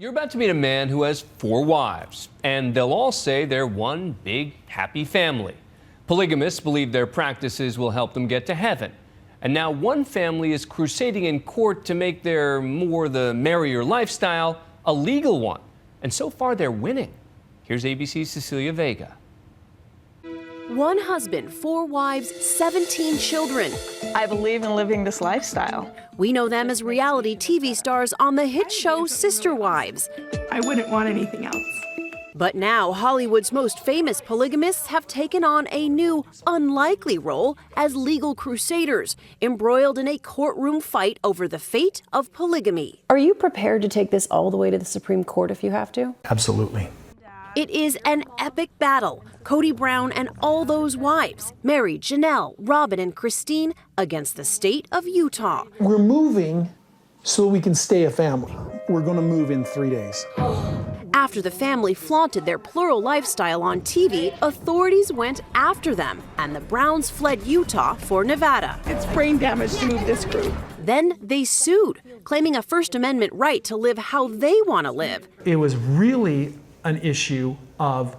You're about to meet a man who has 4 wives, and they'll all say they're one big, happy family. Polygamists believe their practices will help them get to heaven. And now one family is crusading in court to make their more the merrier lifestyle a legal one. And so far, they're winning. Here's ABC's Cecilia Vega. 1 husband, 4 wives, 17 children. I believe in living this lifestyle. We know them as reality TV stars on the hit show Sister Wives. I wouldn't want anything else. But now Hollywood's most famous polygamists have taken on a new, unlikely role as legal crusaders, embroiled in a courtroom fight over the fate of polygamy. Are you prepared to take this all the way to the Supreme Court if you have to? Absolutely. It is an epic battle. Kody Brown and all those wives, Mary, JANELLE, ROBYN, and Christine, against the state of Utah. We're moving so we can stay a family. We're going to move in 3 days. After the family flaunted their plural lifestyle on TV, authorities went after them, and the Browns fled Utah for Nevada. It's brain damage to move this group. Then they sued, claiming a First Amendment right to live how they want to live. It was really an issue of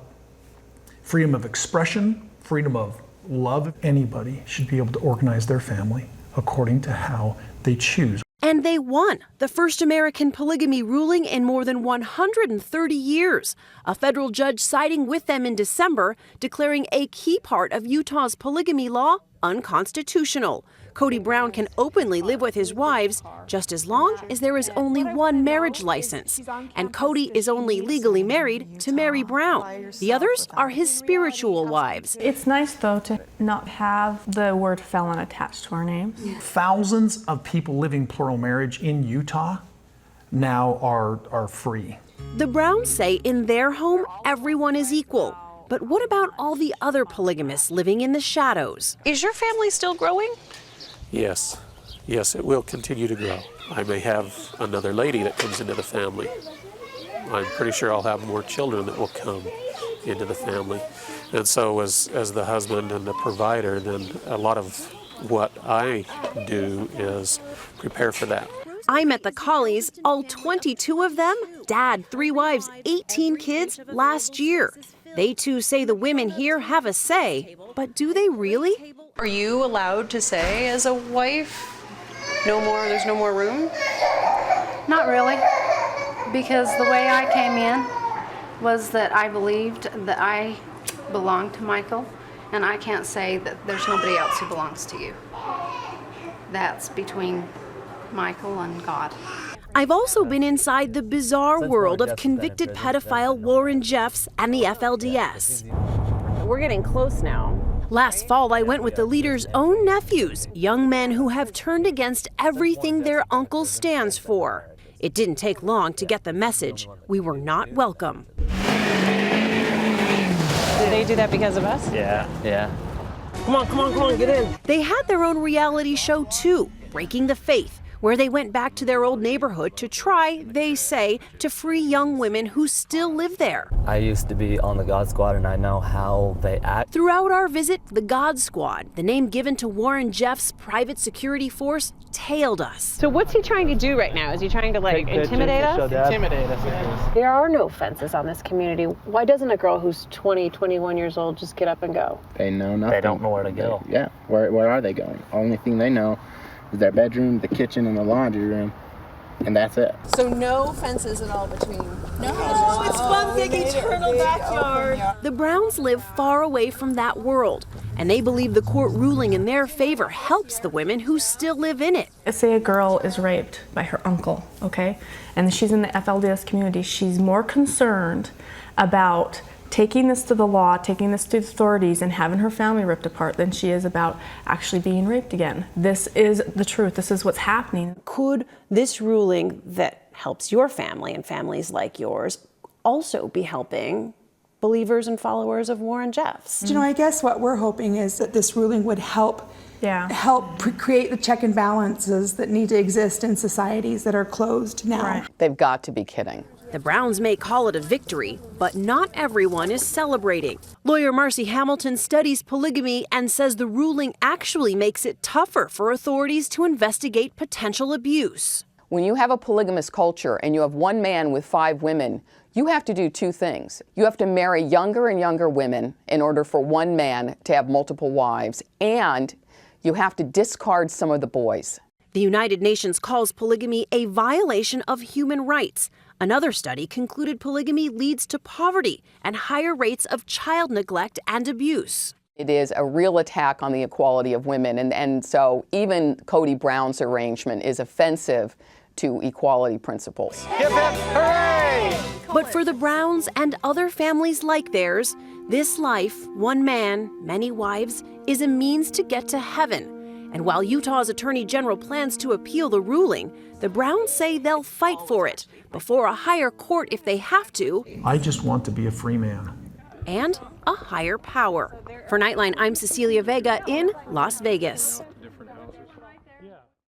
freedom of expression, freedom of love. Anybody should be able to organize their family according to how they choose. And they won the first American polygamy ruling in more than 130 years. A federal judge siding with them in December, declaring a key part of Utah's polygamy law unconstitutional. Kody Brown can openly live with his wives just as long as there is only 1 marriage license. And Kody is only legally married to Mary Brown. The others are his spiritual wives. It's nice, though, to not have the word felon attached to our names. Thousands of people living plural marriage in Utah now are free. The Browns say in their home, everyone is equal. But what about all the other polygamists living in the shadows? Is your family still growing? Yes, it will continue to grow. I may have another lady that comes into the family. I'm pretty sure I'll have more children that will come into the family. And so as the husband and the provider, then a lot of what I do is prepare for that. I met the Cawleys, all 22 of them, dad, 3 wives, 18 kids, last year. They too say the women here have a say, but do they really? Are you allowed to say as a wife, there's no more room? Not really, because the way I came in was that I believed that I belonged to Michael, and I can't say that there's nobody else who belongs to you. That's between Michael and God. I've also been inside the bizarre world of convicted pedophile Warren Jeffs and the FLDS. We're getting close now. Last fall, I went with the leader's own nephews, young men who have turned against everything their uncle stands for. It didn't take long to get the message. We were not welcome. Did they do that because of us? Yeah. Come on, get in. They had their own reality show too, Breaking the Faith, where they went back to their old neighborhood to try, they say, to free young women who still live there. I used to be on the God Squad, and I know how they act. Throughout our visit, the God Squad, the name given to Warren Jeffs' private security force, tailed us. So what's he trying to do right now? Is he trying to intimidate us? Intimidate us. There are no fences on this community. Why doesn't a girl who's 20, 21 years old just get up and go? They know nothing. They don't know where to go. Yeah, where are they going? Only thing they know is their bedroom, the kitchen, and the laundry room, and that's it. So no fences at all between? No, it's one big eternal backyard. The Browns live far away from that world, and they believe the court ruling in their favor helps the women who still live in it. Say a girl is raped by her uncle, okay? And she's in the FLDS community. She's more concerned about taking this to the law, taking this to the authorities, and having her family ripped apart than she is about actually being raped again. This is the truth. This is what's happening. Could this ruling that helps your family and families like yours also be helping believers and followers of Warren Jeffs? You know, I guess what we're hoping is that this ruling would help create the check and balances that need to exist in societies that are closed now. Right. They've got to be kidding. The Browns may call it a victory, but not everyone is celebrating. Lawyer Marcy Hamilton studies polygamy and says the ruling actually makes it tougher for authorities to investigate potential abuse. When you have a polygamous culture and you have one man with 5 women, you have to do 2 things. You have to marry younger and younger women in order for one man to have multiple wives, and you have to discard some of the boys. The United Nations calls polygamy a violation of human rights. Another study concluded polygamy leads to poverty and higher rates of child neglect and abuse. It is a real attack on the equality of women, and so even Kody Brown's arrangement is offensive to equality principles. Hip hip hooray! But for the Browns and other families like theirs, this life, one man, many wives, is a means to get to heaven. And while Utah's Attorney General plans to appeal the ruling, the Browns say they'll fight for it before a higher court if they have to. I just want to be a free man. And a higher power. For Nightline, I'm Cecilia Vega in Las Vegas.